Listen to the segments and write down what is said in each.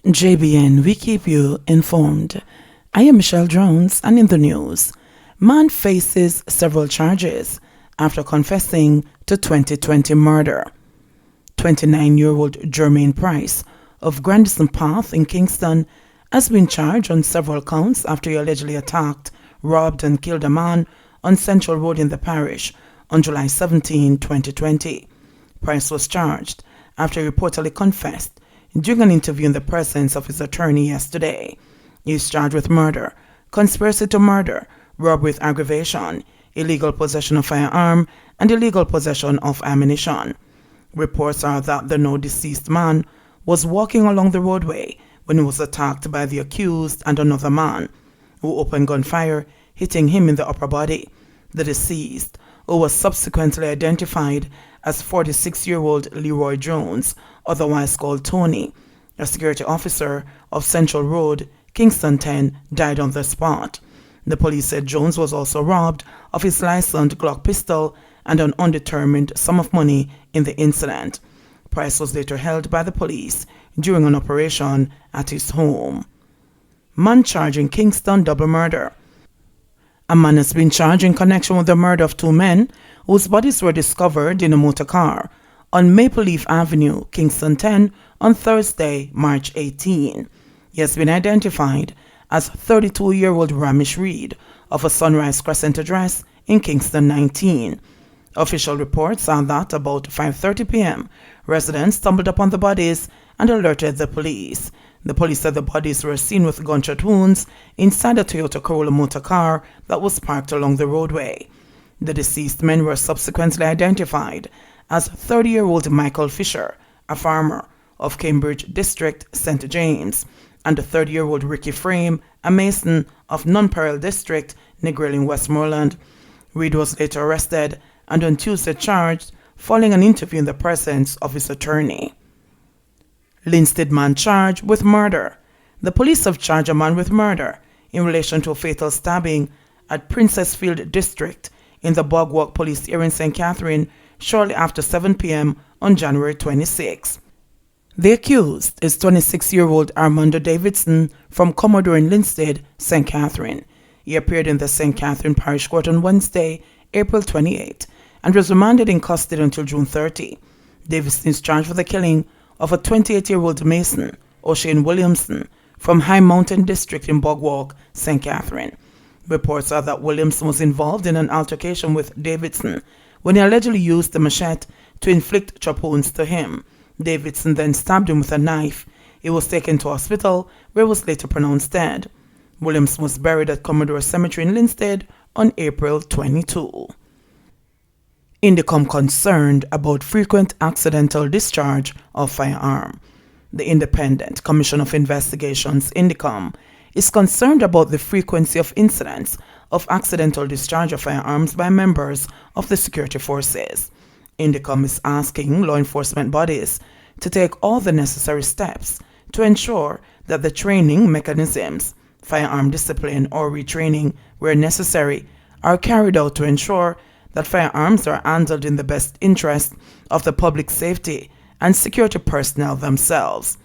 JBN, we keep you informed. I am Michelle Jones, and in the news, man faces several charges after confessing to 2020 murder. 29-year-old Jermaine Price of Grandison Path in Kingston has been charged on several counts after he allegedly attacked, robbed and killed a man on Central Road in the parish on July 17, 2020. Price was charged after he reportedly confessed during an interview in the presence of his attorney yesterday. He is charged with murder, conspiracy to murder, robbery with aggravation, illegal possession of firearm, and illegal possession of ammunition. Reports are that the now deceased man was walking along the roadway when he was attacked by the accused and another man, who opened gunfire, hitting him in the upper body. The deceased, who was subsequently identified as 46-year-old Leroy Jones, otherwise called Tony, a security officer of Central Road, Kingston 10, died on the spot. The police said Jones was also robbed of his licensed Glock pistol and an undetermined sum of money in the incident. Price was later held by the police during an operation at his home. Man charged in Kingston double murder. A man has been charged in connection with the murder of two men whose bodies were discovered in a motor car on Maple Leaf Avenue, Kingston 10, on Thursday, March 18. He has been identified as 32-year-old Ramesh Reed of a Sunrise Crescent address in Kingston 19. Official reports are that about 5:30 p.m., residents stumbled upon the bodies and alerted the police. The police said the bodies were seen with gunshot wounds inside a Toyota Corolla motor car that was parked along the roadway. The deceased men were subsequently identified as 30-year-old Michael Fisher, a farmer of Cambridge District, St. James, and 30-year-old Ricky Frame, a mason of Nonpareil District, Negril, Westmoreland. Reed was later arrested and on Tuesday charged following an interview in the presence of his attorney. Linstead man charged with murder. The police have charged a man with murder in relation to a fatal stabbing at Princessfield District in the Bogwalk Police area in St. Catherine shortly after 7 p.m. on January 26. The accused is 26-year-old Armando Davidson from Commodore in Linstead, St. Catherine. He appeared in the St. Catherine Parish Court on Wednesday, April 28, and was remanded in custody until June 30. Davidson is charged with the killing of a 28-year-old Mason, O'Shane Williamson, from High Mountain District in Bogwalk, St. Catherine. Reports are that Williamson was involved in an altercation with Davidson when he allegedly used the machete to inflict chop wounds to him. Davidson then stabbed him with a knife. He was taken to hospital, where he was later pronounced dead. Williamson was buried at Commodore Cemetery in Linstead on April 22. Indicom concerned about frequent accidental discharge of firearm. The Independent Commission of Investigations, Indicom, is concerned about the frequency of incidents of accidental discharge of firearms by members of the security forces. Indicom is asking law enforcement bodies to take all the necessary steps to ensure that the training mechanisms, firearm discipline or retraining where necessary, are carried out to ensure that firearms are handled in the best interest of the public safety and security personnel themselves.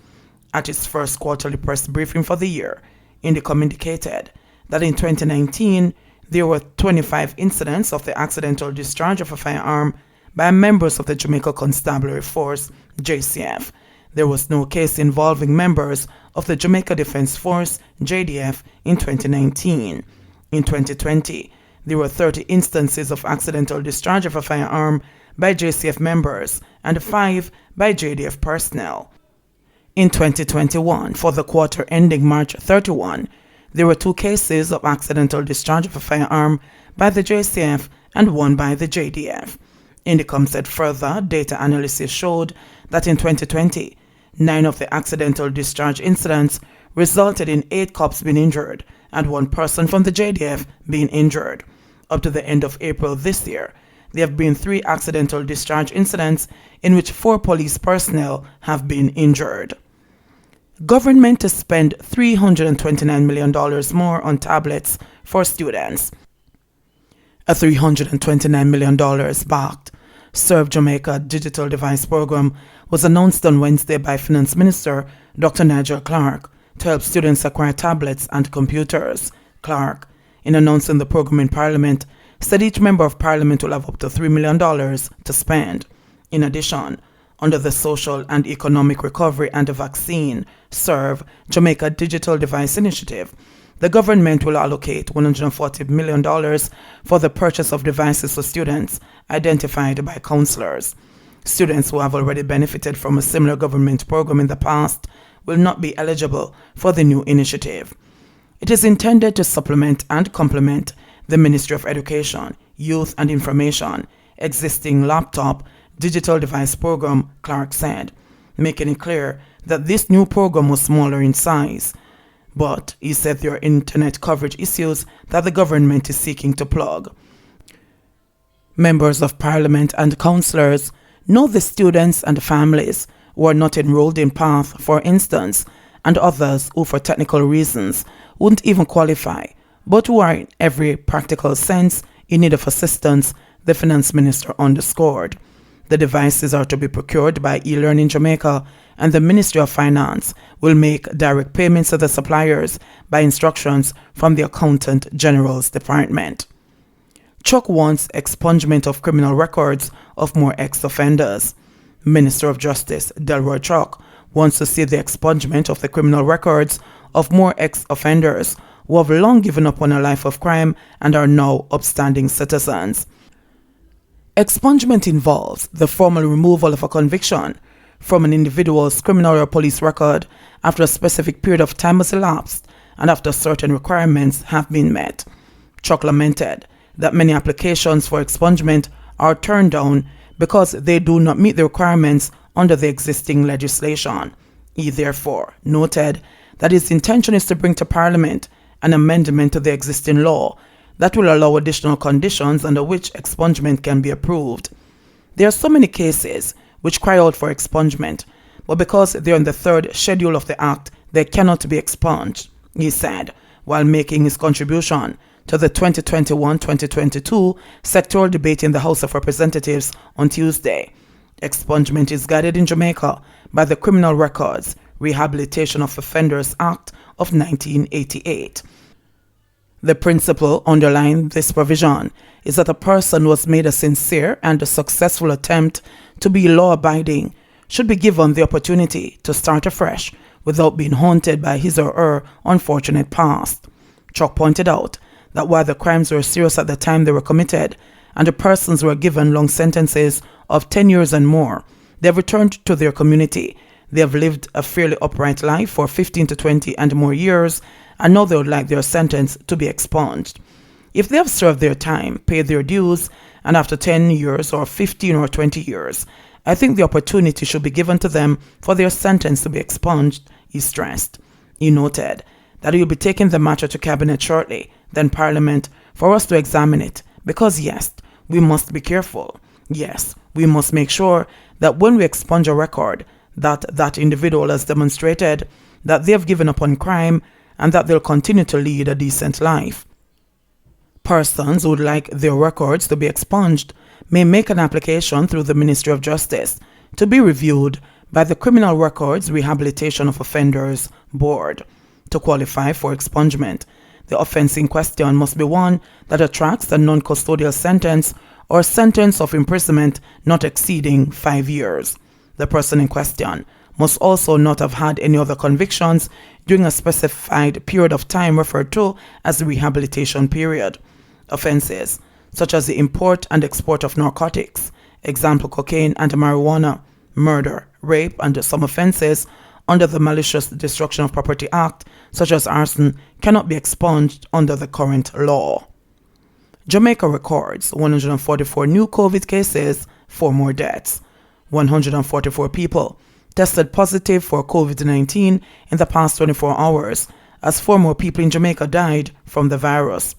At its first quarterly press briefing for the year, Indicom indicated that in 2019, there were 25 incidents of the accidental discharge of a firearm by members of the Jamaica Constabulary Force, JCF. There was no case involving members of the Jamaica Defense Force, JDF, in 2019. In 2020, there were 30 instances of accidental discharge of a firearm by JCF members and 5 by JDF personnel. In 2021, for the quarter ending March 31, there were 2 cases of accidental discharge of a firearm by the JCF and 1 by the JDF. Indicom said further data analysis showed that in 2020, 9 of the accidental discharge incidents resulted in 8 cops being injured and 1 person from the JDF being injured. Up to the end of April this year, there have been 3 accidental discharge incidents in which 4 police personnel have been injured. Government to spend $329 million more on tablets for students. A $329 million backed Serve Jamaica digital device program was announced on Wednesday by Finance Minister Dr. Nigel Clark, to help students acquire tablets and computers. Clark, in announcing the program in Parliament, said each member of Parliament will have up to $3 million to spend. In addition, under the Social and Economic Recovery and the Vaccine Serve Jamaica Digital Device Initiative, the government will allocate $140 million for the purchase of devices for students identified by councillors. Students who have already benefited from a similar government program in the past will not be eligible for the new initiative. It is intended to supplement and complement the Ministry of Education, Youth and Information existing laptop digital device program, Clark said, making it clear that this new program was smaller in size. But he said there are internet coverage issues that the government is seeking to plug. Members of Parliament and councillors know the students and families who are not enrolled in PATH, for instance, and others who for technical reasons wouldn't even qualify, but who are in every practical sense in need of assistance, the Finance Minister underscored. The devices are to be procured by eLearning Jamaica, and the Ministry of Finance will make direct payments to the suppliers by instructions from the Accountant General's Department. Chuck wants expungement of criminal records of more ex-offenders. Minister of Justice Delroy Chuck wants to see the expungement of the criminal records of more ex-offenders who have long given up on a life of crime and are now upstanding citizens. Expungement involves the formal removal of a conviction from an individual's criminal or police record after a specific period of time has elapsed and after certain requirements have been met. Chuck lamented that many applications for expungement are turned down because they do not meet the requirements under the existing legislation. He therefore noted that his intention is to bring to Parliament an amendment to the existing law that will allow additional conditions under which expungement can be approved. There are so many cases which cry out for expungement, but because they are in the third schedule of the Act, they cannot be expunged, he said, while making his contribution to the 2021-2022 sectoral debate in the House of Representatives on Tuesday. Expungement is guided in Jamaica by the Criminal Records Rehabilitation of Offenders Act of 1988. The principle underlying this provision is that a person who has made a sincere and a successful attempt to be law-abiding should be given the opportunity to start afresh without being haunted by his or her unfortunate past. Chuck pointed out that while the crimes were serious at the time they were committed and the persons were given long sentences of 10 years and more, they have returned to their community. They have lived a fairly upright life for 15 to 20 and more years, and now they would like their sentence to be expunged. If they have served their time, paid their dues, and after 10 years or 15 or 20 years, I think the opportunity should be given to them for their sentence to be expunged, he stressed. He noted that he will be taking the matter to Cabinet shortly, then Parliament, for us to examine it, because yes, we must be careful. Yes, we must make sure that when we expunge a record, that individual has demonstrated that they have given up on crime and that they'll continue to lead a decent life. Persons who would like their records to be expunged may make an application through the Ministry of Justice to be reviewed by the Criminal Records Rehabilitation of Offenders Board. To qualify for expungement, the offence in question must be one that attracts a non-custodial sentence or a sentence of imprisonment not exceeding 5 years. The person in question must also not have had any other convictions during a specified period of time referred to as the rehabilitation period. Offences such as the import and export of narcotics, example cocaine and marijuana, murder, rape, and some offences under the Malicious Destruction of Property Act, such as arson, cannot be expunged under the current law. Jamaica records 144 new COVID cases, 4 more deaths. 144 people tested positive for COVID-19 in the past 24 hours, as 4 more people in Jamaica died from the virus.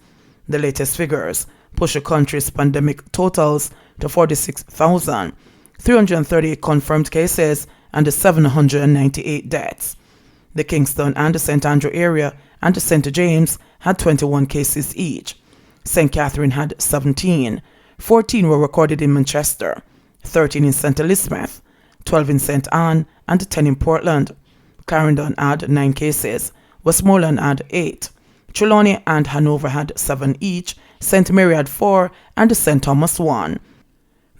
The latest figures push the country's pandemic totals to 46,338 confirmed cases and 798 deaths. The Kingston and the St. Andrew area and the St. James had 21 cases each. St. Catherine had 17. 14 were recorded in Manchester, 13 in St. Elizabeth, 12 in St. Anne, and 10 in Portland. Clarendon had 9 cases. Westmoreland had 8. Trelawney and Hanover had 7 each. St. Mary had 4 and St. Thomas 1.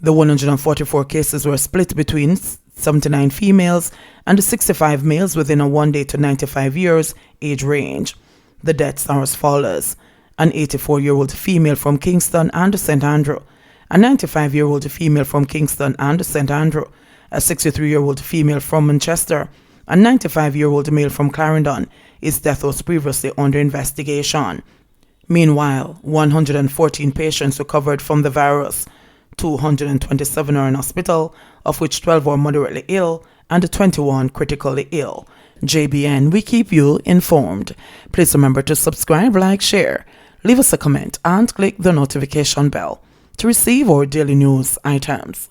The 144 cases were split between 79 females and 65 males within a 1 day to 95 years age range. The deaths are as follows: an 84-year-old female from Kingston and St. Andrew, a 95-year-old female from Kingston and St. Andrew, a 63-year-old female from Manchester, a 95-year-old male from Clarendon. His death was previously under investigation. Meanwhile, 114 patients recovered from the virus. 227 are in hospital, of which 12 are moderately ill and 21 critically ill. JBN, we keep you informed. Please remember to subscribe, like, share, leave us a comment, and click the notification bell to receive our daily news items.